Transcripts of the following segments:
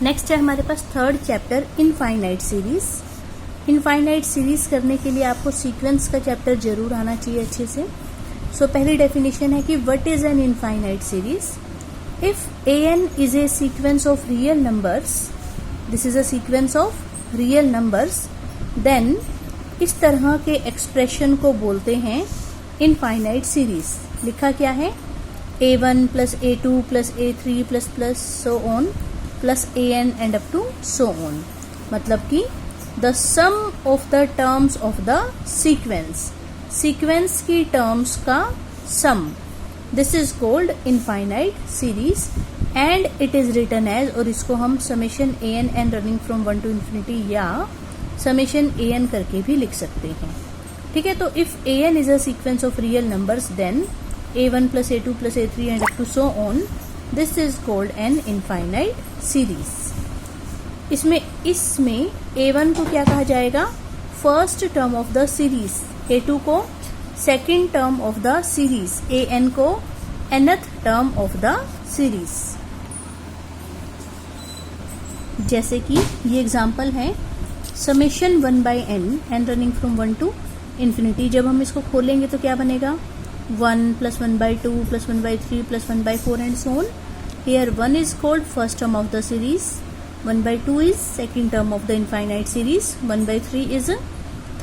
Next है हमारे पास third chapter infinite series. Infinite series करने के लिए आपको सीक्वेंस का चैप्टर जरूर आना चाहिए अच्छे से। सो पहली डेफिनेशन है कि what is an infinite series. If an is a sequence of real numbers, this is a sequence of real numbers, then इस तरह के एक्सप्रेशन को बोलते हैं इनफाइनाइट सीरीज। लिखा क्या है, a1 plus a2 plus a3 plus plus so on plus an and up to so on. मतलब कि the sum of the terms of the sequence, sequence की टर्म्स का sum, this is called infinite series and it is written as, और इसको हम summation an running from 1 to infinity या summation an करके भी लिख सकते हैं। ठीक है, तो if an is a sequence of real numbers then a1 plus a2 plus a3 and up to so on, this is called an infinite series. इसमें a1 को क्या कहा जाएगा, first term of the series, a2 को second term of the series, an को nth term of the series. जैसे कि ये एग्जांपल है summation 1 by n running from 1 to infinity. जब हम इसको खोलेंगे तो क्या बनेगा, 1 plus 1 by 2 plus 1 by 3 plus 1 by 4 and so on. Here 1 is called first term of the series, 1 by 2 is second term of the infinite series, 1 by 3 is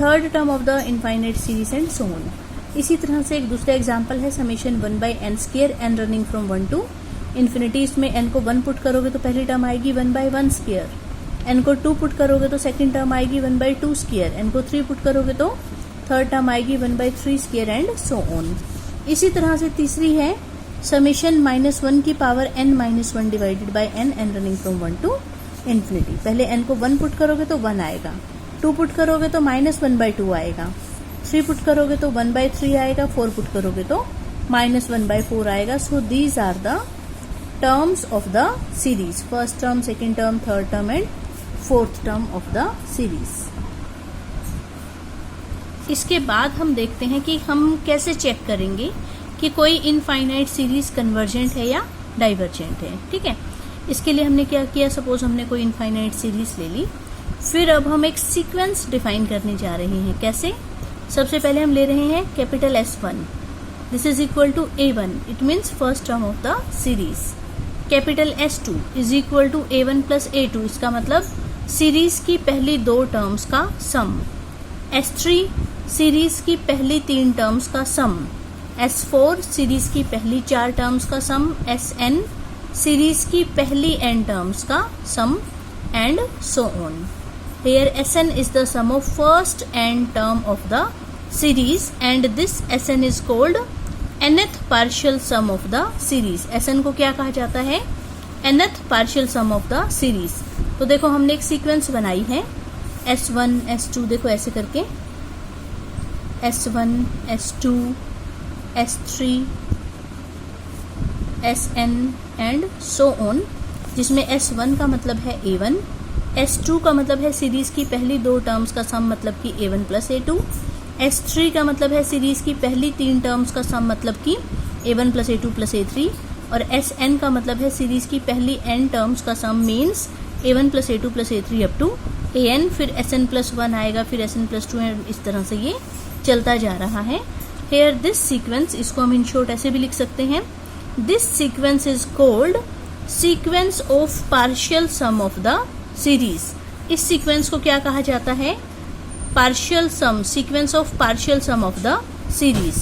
third term of the infinite series and so on. इसी तरह से एक दूसरा example है summation 1 by n square n running from 1 to infinity. इसमें n को 1 put करोगे तो पहली टर्म आएगी 1 बाई 1 स्क्वायर, n को 2 पुट करोगे तो सेकंड टर्म आएगी 1 बाई 2 स्क्वायर, n को 3 पुट करोगे तो थर्ड टर्म आएगी 1 by 3 square and so on. इसी तरह से तीसरी है समेशन -1 की power n-1 divided by n running from 1 to infinity. पहले n को 1 पुट करोगे तो 1 आएगा, 2 पुट करोगे तो -1 बाई 2 आएगा, 3 पुट करोगे तो 1 बाई 3 आएगा, 4 पुट करोगे तो -1 बाई 4 आएगा। So these are the terms of the series, first term, second term, third term and fourth term of the series. इसके बाद हम देखते हैं कि हम कैसे चेक करेंगे कि कोई इनफाइनाइट सीरीज कन्वर्जेंट है या डाइवर्जेंट है। ठीक है, इसके लिए हमने क्या किया, सपोज हमने कोई इनफाइनाइट सीरीज ले ली, फिर अब हम एक सीक्वेंस डिफाइन करने जा रहे हैं। कैसे, सबसे पहले हम ले रहे हैं capital S1, this is equal to A1, it means first term of the series. Capital S2 is equal to A1 plus A2, इसका मतलब सीरीज की पहली 2 टर्म्स का सम। S3 सीरीज की पहली 3 टर्म्स का सम। S4 सीरीज की पहली 4 टर्म्स का सम। Sn सीरीज की पहली n टर्म्स का sum and so on. Here Sn is the sum of first n term of the series and this Sn is called nth partial sum of the series. Sn को क्या कहा जाता है, nth partial sum of the series। तो देखो हमने एक sequence बनाई है S1 S2, देखो ऐसे करके S1 S2 S3 Sn and so on, जिसमें S1 का मतलब है A1, S2 का मतलब है सीरीज की पहली 2 टर्म्स का सम, मतलब कि A1 प्लस A2, S3 का मतलब है सीरीज की पहली 3 टर्म्स का सम, मतलब कि A1 plus A2 plus A3, और Sn का मतलब है सीरीज की पहली n टर्म्स का sum, means A1 plus A2 plus A3 up to An, फिर Sn प्लस 1 आएगा, फिर Sn प्लस 2, इस तरह से ये चलता जा रहा है। हेयर दिस सीक्वेंस, इसको हम इन शॉर्ट ऐसे भी लिख सकते हैं, this sequence is called sequence of partial sum of the series. इस सीक्वेंस को क्या कहा जाता है, partial sum, sequence of partial sum of the series.